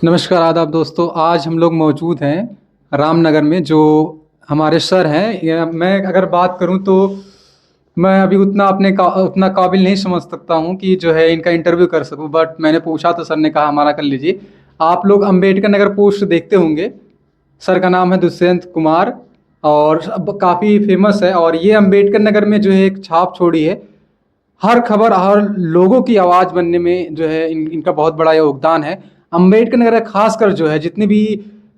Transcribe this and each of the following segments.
नमस्कार आदाब दोस्तों। आज हम लोग मौजूद हैं रामनगर में, जो हमारे सर हैं। मैं अगर बात करूं तो मैं अभी उतना काबिल नहीं समझ सकता हूं कि जो है इनका इंटरव्यू कर सकूं, बट मैंने पूछा तो सर ने कहा हमारा कर लीजिए। आप लोग अंबेडकर नगर पोस्ट देखते होंगे। सर का नाम है दुष्यंत कुमार और काफ़ी फेमस है, और ये अंबेडकर नगर में जो है एक छाप छोड़ी है। हर खबर, हर लोगों की आवाज़ बनने में जो है इनका बहुत बड़ा योगदान है। अम्बेडकर नगर खासकर जो है जितनी भी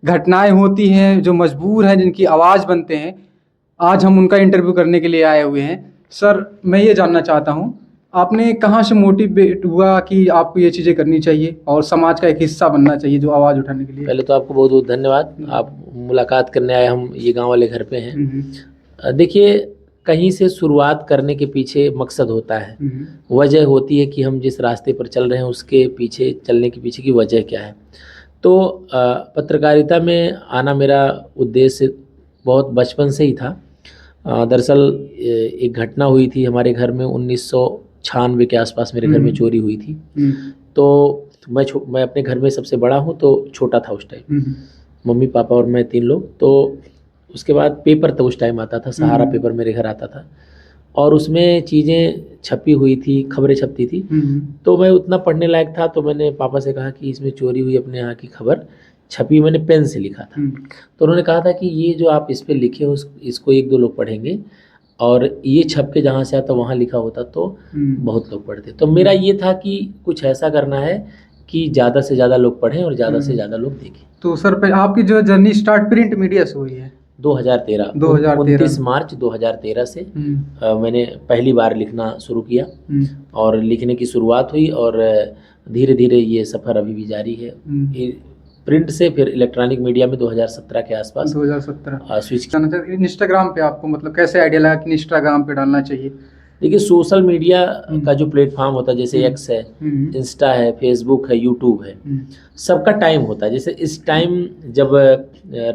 घटनाएं होती हैं, जो मजबूर हैं, जिनकी आवाज़ बनते हैं, आज हम उनका इंटरव्यू करने के लिए आए हुए हैं। सर, मैं ये जानना चाहता हूँ, आपने कहाँ से मोटिवेट हुआ कि आपको ये चीज़ें करनी चाहिए और समाज का एक हिस्सा बनना चाहिए जो आवाज़ उठाने के लिए? पहले तो आपको बहुत बहुत धन्यवाद। आप मुलाकात करने आए, हम ये गांव वाले घर पे हैं। देखिए, कहीं से शुरुआत करने के पीछे मकसद होता है, वजह होती है कि हम जिस रास्ते पर चल रहे हैं उसके पीछे चलने के पीछे की वजह क्या है। तो पत्रकारिता में आना मेरा उद्देश्य बहुत बचपन से ही था। दरअसल एक घटना हुई थी हमारे घर में 1996 के आसपास मेरे घर में चोरी हुई थी। तो मैं अपने घर में सबसे बड़ा हूँ, तो छोटा था उस टाइम, मम्मी पापा और मैं 3 लोग। तो उसके बाद पेपर तो उस टाइम आता था, सहारा पेपर मेरे घर आता था, और उसमें चीज़ें छपी हुई थी, खबरें छपती थी। तो मैं उतना पढ़ने लायक था, तो मैंने पापा से कहा कि इसमें चोरी हुई अपने यहाँ की खबर छपी, मैंने पेन से लिखा था। तो उन्होंने कहा था कि ये जो आप इस पर लिखे हो इसको 1-2 लोग पढ़ेंगे, और ये छप के जहाँ से आता वहाँ लिखा होता तो बहुत लोग पढ़ते। तो मेरा ये था कि कुछ ऐसा करना है कि ज़्यादा से ज़्यादा लोग पढ़ें और ज़्यादा से ज़्यादा लोग देखें। तो सर, पे आपकी जो जर्नी स्टार्ट प्रिंट मीडिया से हुई है? 2013 29 मार्च 2013 से मैंने पहली बार लिखना शुरू किया, और लिखने की शुरुआत हुई, और धीरे धीरे ये सफ़र अभी भी जारी है। प्रिंट से फिर इलेक्ट्रॉनिक मीडिया में 2017 के आसपास 2017 स्विच। इंस्टाग्राम पे आपको मतलब कैसे आइडिया लगा कि इंस्टाग्राम पे डालना चाहिए? देखिए, सोशल मीडिया का जो प्लेटफॉर्म होता है, जैसे एक्स है, इंस्टा है, फेसबुक है, यूट्यूब है, सबका टाइम होता है। जैसे इस टाइम जब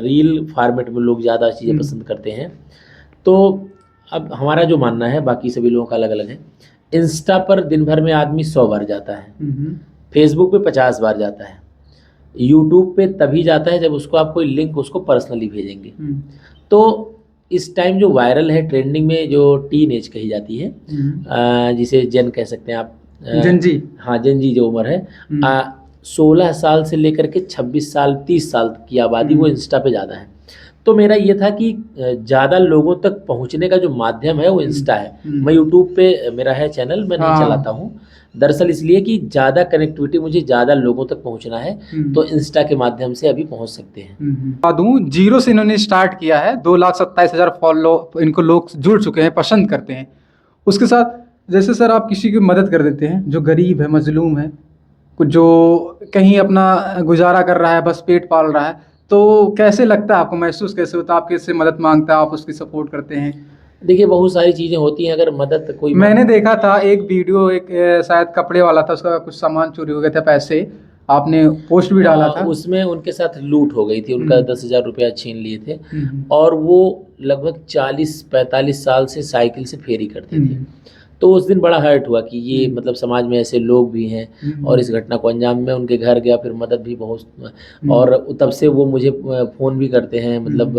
रील फॉर्मेट में लोग ज़्यादा चीज़ें पसंद करते हैं, तो अब हमारा जो मानना है, बाकी सभी लोगों का अलग अलग है, इंस्टा पर दिन भर में आदमी 100 बार जाता है, फेसबुक पे 50 बार जाता है, यूट्यूब पे तभी जाता है जब उसको आप कोई लिंक उसको पर्सनली भेजेंगे। तो इस टाइम जो वायरल है, ट्रेंडिंग में जो टीनेज कही जाती है, जिसे जेन कह सकते हैं आप, जनजी। हाँ, जनजी जो उम्र है, 16 साल से लेकर के 26 साल 30 साल की आबादी, वो इंस्टा पे ज़्यादा है। तो मेरा ये था कि ज़्यादा लोगों तक पहुंचने का जो माध्यम है वो इंस्टा है। मैं यूट्यूब पे मेरा है चैनल, मैं नहीं चलाता हूँ दरअसल, इसलिए कि ज़्यादा कनेक्टिविटी, मुझे ज़्यादा लोगों तक पहुँचना है, तो इंस्टा के माध्यम से अभी पहुँच सकते हैं। जीरो से इन्होंने स्टार्ट किया है, 2,27,000 फॉलो इनको लोग जुड़ चुके हैं, पसंद करते हैं। उसके साथ जैसे सर आप किसी की मदद कर देते हैं जो गरीब है, मजलूम है, कुछ जो कहीं अपना गुजारा कर रहा है, बस पेट पाल रहा है, तो कैसे लगता है आपको? महसूस कैसे होता है? आप किससे मदद मांगता है, आप उसकी सपोर्ट करते हैं? देखिए, बहुत सारी चीज़ें होती हैं, अगर मदद कोई मैंने देखा था एक वीडियो, एक शायद कपड़े वाला था, उसका कुछ सामान चोरी हो गया था, पैसे आपने पोस्ट भी डाला था। उसमें उनके साथ लूट हो गई थी, उनका 10,000 रुपया छीन लिए थे, और वो लगभग 40-45 साल से साइकिल से फेरी करते थे। तो उस दिन बड़ा हर्ट हुआ कि ये मतलब समाज में ऐसे लोग भी हैं, और इस घटना को अंजाम में उनके घर गया, फिर मदद भी बहुत, और तब से वो मुझे फ़ोन भी करते हैं, मतलब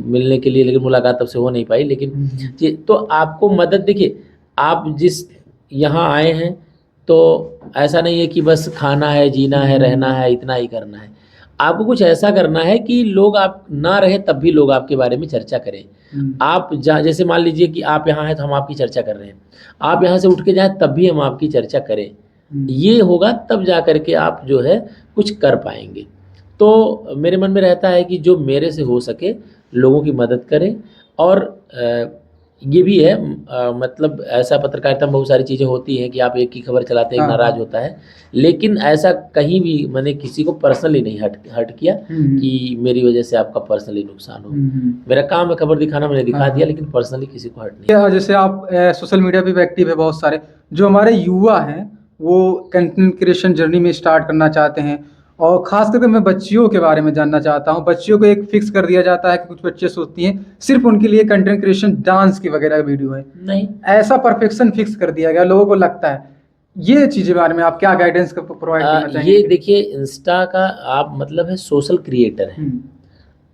मिलने के लिए, लेकिन मुलाकात तब से हो नहीं पाई। लेकिन ये तो आपको मदद, देखिए, आप जिस यहाँ आए हैं, तो ऐसा नहीं है कि बस खाना है, जीना है, रहना है, इतना ही करना है। आपको कुछ ऐसा करना है कि लोग, आप ना रहे तब भी लोग आपके बारे में चर्चा करें। आप जैसे मान लीजिए कि आप यहाँ हैं तो हम आपकी चर्चा कर रहे हैं, आप यहाँ से उठ के जाएं तब भी हम आपकी चर्चा करें। ये होगा तब जा कर के आप जो है कुछ कर पाएंगे। तो मेरे मन में रहता है कि जो मेरे से हो सके लोगों की मदद करें। और ये भी है, मतलब ऐसा पत्रकारिता में बहुत सारी चीज़ें होती हैं कि आप एक ही खबर चलाते हैं, एक नाराज़ होता है, लेकिन ऐसा कहीं भी मैंने किसी को पर्सनली नहीं हर्ट किया कि मेरी वजह से आपका पर्सनली नुकसान हो। मेरा काम है खबर दिखाना, मैंने दिखा दिया, लेकिन पर्सनली किसी को हर्ट नहीं। जैसे आप सोशल मीडिया पे भी एक्टिव है, बहुत सारे जो हमारे युवा हैं वो कंटेंट क्रिएशन जर्नी में स्टार्ट करना चाहते हैं, और खास करके मैं बच्चियों के बारे में जानना चाहता हूँ। बच्चियों को एक फिक्स कर दिया जाता है कि कुछ बच्चे सोचती हैं सिर्फ उनके लिए कंटेंट क्रिएशन डांस की वगैरह वीडियो है, नहीं, ऐसा परफेक्शन फिक्स कर दिया गया, लोगों को लगता है। ये चीज़ें बारे में आप क्या गाइडेंस प्रोवाइड करना चाहेंगे? ये देखिए, इंस्टा का आप मतलब है सोशल क्रिएटर है,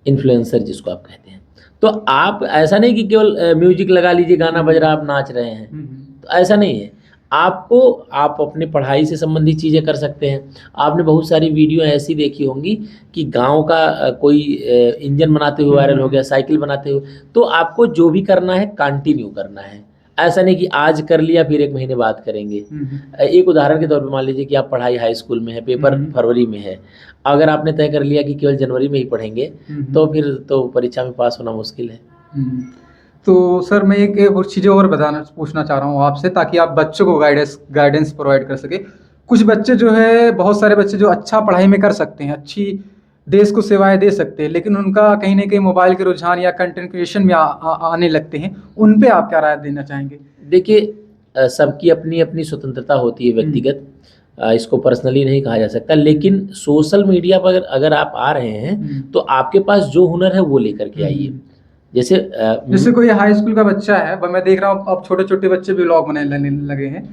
इन्फ्लुएंसर जिसको आप कहते हैं। तो आप ऐसा नहीं कि केवल म्यूजिक लगा लीजिए, गाना बज रहा, आप नाच रहे हैं, तो ऐसा नहीं है। आपको आप अपनी पढ़ाई से संबंधित चीज़ें कर सकते हैं। आपने बहुत सारी वीडियो ऐसी देखी होंगी कि गांव का कोई इंजन बनाते हुए वायरल हो गया, साइकिल बनाते हुए। तो आपको जो भी करना है कंटिन्यू करना है, ऐसा नहीं कि आज कर लिया फिर 1 महीने बाद करेंगे। एक उदाहरण के तौर पे मान लीजिए कि आप पढ़ाई हाई स्कूल में है, पेपर फरवरी में है, अगर आपने तय कर लिया कि केवल जनवरी में ही पढ़ेंगे तो फिर तो परीक्षा में पास होना मुश्किल है। तो सर मैं एक और चीज़ें और पूछना चाह रहा हूँ आपसे, ताकि आप बच्चों को गाइडेंस प्रोवाइड कर सके। कुछ बच्चे जो है, बहुत सारे बच्चे जो अच्छा पढ़ाई में कर सकते हैं, अच्छी देश को सेवाएं दे सकते हैं, लेकिन उनका कहीं ना कहीं मोबाइल के रुझान या कंटेंट क्रिएशन में आने लगते हैं, उन पे आप क्या राय देना चाहेंगे? देखिए, सबकी अपनी अपनी स्वतंत्रता होती है व्यक्तिगत, इसको पर्सनली नहीं कहा जा सकता। लेकिन सोशल मीडिया पर अगर आप आ रहे हैं तो आपके पास जो हुनर है वो लेकर के आइए। जैसे कोई हाई स्कूल का बच्चा है, मैं देख रहा हूँ अब छोटे छोटे बच्चे भी ब्लॉग बनाने लगे हैं,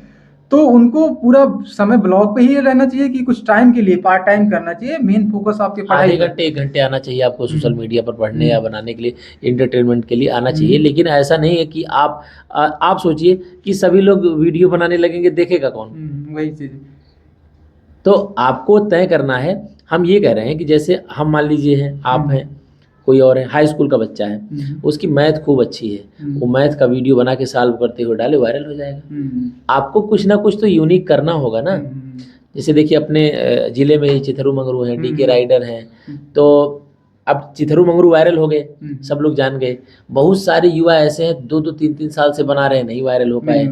तो उनको पूरा समय ब्लॉग पे ही रहना चाहिए कि कुछ टाइम के लिए पार्ट टाइम करना चाहिए? मेन फोकस आपके पढ़ाई आधे घंटे 1 घंटे आना चाहिए आपको सोशल मीडिया पर पढ़ने या बनाने के लिए, इंटरटेनमेंट के लिए आना चाहिए। लेकिन ऐसा नहीं है कि आप सोचिए कि सभी लोग वीडियो बनाने लगेंगे, देखेगा कौन? वही चीज़। तो आपको तय करना है। हम ये कह रहे हैं कि जैसे हम मान लीजिए हैं, आप हैं, कोई और है, हाई स्कूल का बच्चा है, उसकी मैथ खूब अच्छी है, वो मैथ का वीडियो बना के सॉल्व करते हुए डाले, वायरल हो जाएगा। आपको कुछ ना कुछ तो यूनिक करना होगा ना। जैसे देखिए, अपने ज़िले में ही चिथरू मंगरू हैं, डीके राइडर हैं, तो अब चिथरू मंगरू वायरल हो गए, सब लोग जान गए। बहुत सारे युवा ऐसे हैं 2-2 3-3 साल से बना रहे हैं, नहीं वायरल हो पाए।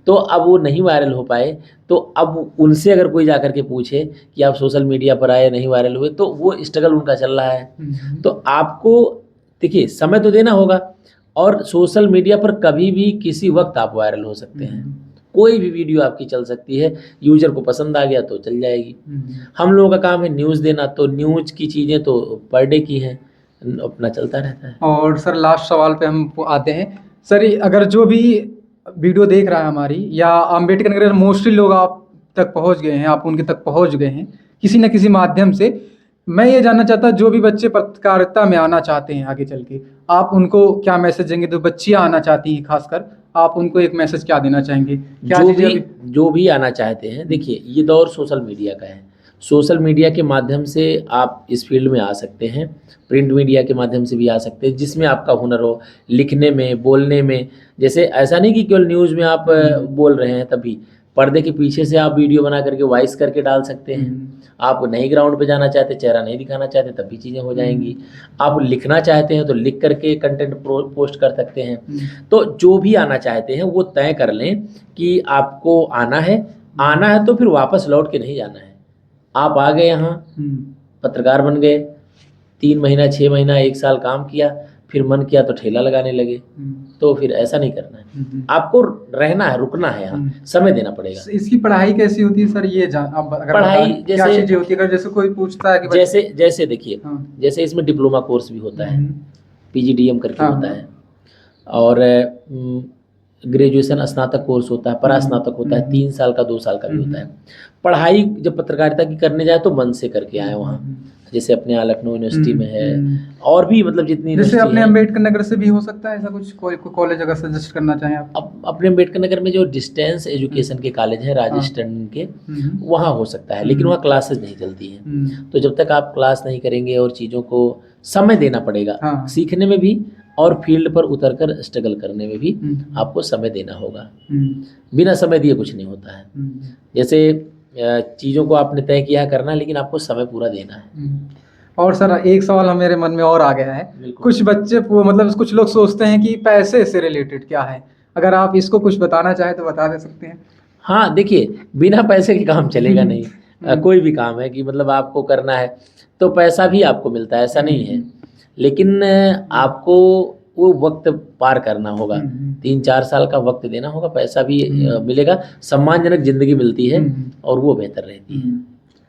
तो अब वो नहीं वायरल हो पाए, तो अब उनसे अगर कोई जाकर के पूछे कि आप सोशल मीडिया पर आए, नहीं वायरल हुए, तो वो स्ट्रगल उनका चल रहा है। तो आपको देखिए, समय तो देना होगा, और सोशल मीडिया पर कभी भी किसी वक्त आप वायरल हो सकते हैं। कोई भी वीडियो आपकी चल सकती है, यूजर को पसंद आ गया तो चल जाएगी। हम लोगों का काम है न्यूज़ देना, तो न्यूज़ की चीज़ें तो पर डे की हैं, अपना चलता रहता है। और सर लास्ट सवाल पे हम आते हैं। सर अगर जो भी वीडियो देख रहा है हमारी, या अम्बेडकर नगर मोस्टली लोग आप तक पहुंच गए हैं, आप उनके तक पहुंच गए हैं किसी न किसी माध्यम से, मैं ये जानना चाहता, जो भी बच्चे पत्रकारिता में आना चाहते हैं आगे चल के, आप उनको क्या मैसेज देंगे? तो बच्चियां आना चाहती हैं खासकर, आप उनको एक मैसेज क्या देना चाहेंगे? जो भी आना चाहते हैं, देखिए ये दौर सोशल मीडिया का है। सोशल मीडिया के माध्यम से आप इस फील्ड में आ सकते हैं, प्रिंट मीडिया के माध्यम से भी आ सकते हैं, जिसमें आपका हुनर हो, लिखने में, बोलने में। जैसे ऐसा नहीं कि केवल न्यूज़ में आप बोल रहे हैं, तभी पर्दे के पीछे से आप वीडियो बना करके वॉइस करके डाल सकते हैं। आप नहीं ग्राउंड पे जाना चाहते, चेहरा नहीं दिखाना चाहते, तब भी चीज़ें हो जाएंगी। आप लिखना चाहते हैं तो लिख करके कंटेंट पोस्ट कर सकते हैं। तो जो भी आना चाहते हैं वो तय कर लें कि आपको आना है तो फिर वापस लौट के नहीं जाना है। आप आ गए यहाँ, पत्रकार बन गए, 3 महीना 6 महीना 1 साल काम किया, फिर मन किया तो ठेला लगाने लगे, तो फिर ऐसा नहीं करना है। आपको रहना है, रुकना है, यहाँ समय देना पड़ेगा। इसकी पढ़ाई कैसी होती है सर? ये आप अगर पढ़ाई क्या चीजें होती है, अगर जैसे कोई पूछता है कि जैसे देखिए, जैसे इसमें डिप्लोमा कोर्स भी होता है, PGDM करके होता है, और ग्रेजुएशन स्नातक कोर्स होता है, परास्नातक होता है, 3 साल का 2 साल का भी होता है। पढ़ाई जब पत्रकारिता की करने जाए तो मन से करके आए वहाँ, जैसे अपने यहाँ लखनऊ यूनिवर्सिटी में है, और भी मतलब जितनी जैसे अपने अम्बेडकर नगर से भी हो सकता है ऐसा कुछ, कोई कॉलेज अगर सजेस्ट करना चाहें आप? अब अपने अम्बेडकर नगर में जो डिस्टेंस एजुकेशन के कॉलेज हैं, राजस्थान के, वहाँ हो सकता है, लेकिन वहाँ क्लासेज नहीं चलती हैं। तो जब तक आप क्लास नहीं करेंगे, और चीज़ों को समय देना पड़ेगा, सीखने में भी और फील्ड पर उतरकर स्ट्रगल करने में भी आपको समय देना होगा। बिना समय दिए कुछ नहीं होता है। जैसे चीज़ों को आपने तय किया करना, लेकिन आपको समय पूरा देना है। और सर एक सवाल मेरे मन में और आ गया है। कुछ बच्चे मतलब कुछ लोग सोचते हैं कि पैसे से रिलेटेड क्या है, अगर आप इसको कुछ बताना चाहें तो बता दे सकते हैं। हाँ, देखिए, बिना पैसे के काम चलेगा नहीं। कोई भी काम है कि मतलब आपको करना है तो पैसा भी आपको मिलता है, ऐसा नहीं है, लेकिन आपको वो वक्त पार करना होगा। 3-4 साल का वक्त देना होगा, पैसा भी मिलेगा, सम्मानजनक जिंदगी मिलती है, और वो बेहतर रहती है।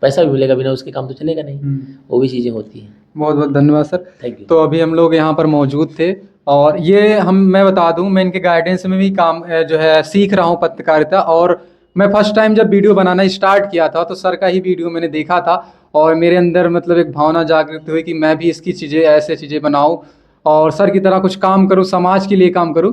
पैसा भी मिलेगा, बिना उसके काम तो चलेगा नहीं, वो भी चीज़ें होती हैं। बहुत बहुत धन्यवाद सर, थैंक यू। तो अभी हम लोग यहाँ पर मौजूद थे, और मैं बता दूँ, मैं इनके गाइडेंस में भी काम जो है सीख रहा हूँ पत्रकारिता, और मैं फर्स्ट टाइम जब वीडियो बनाना स्टार्ट किया था तो सर का ही वीडियो मैंने देखा था और मेरे अंदर मतलब एक भावना जागृत हुई कि मैं भी इसकी चीज़ें ऐसे चीज़ें बनाऊँ और सर की तरह कुछ काम करूँ, समाज के लिए काम करूँ।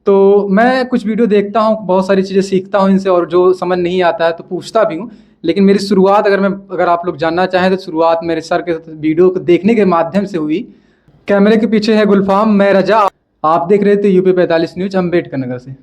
तो मैं कुछ वीडियो देखता हूँ, बहुत सारी चीज़ें सीखता हूँ इनसे और जो समझ नहीं आता है तो पूछता भी हूँ। लेकिन मेरी शुरुआत अगर आप लोग जानना चाहें तो शुरुआत मेरे सर के वीडियो को देखने के माध्यम से हुई। कैमरे के पीछे है गुलफाम, मैं रजा। आप देख रहे थे यूपी 45 न्यूज अम्बेडकर नगर से।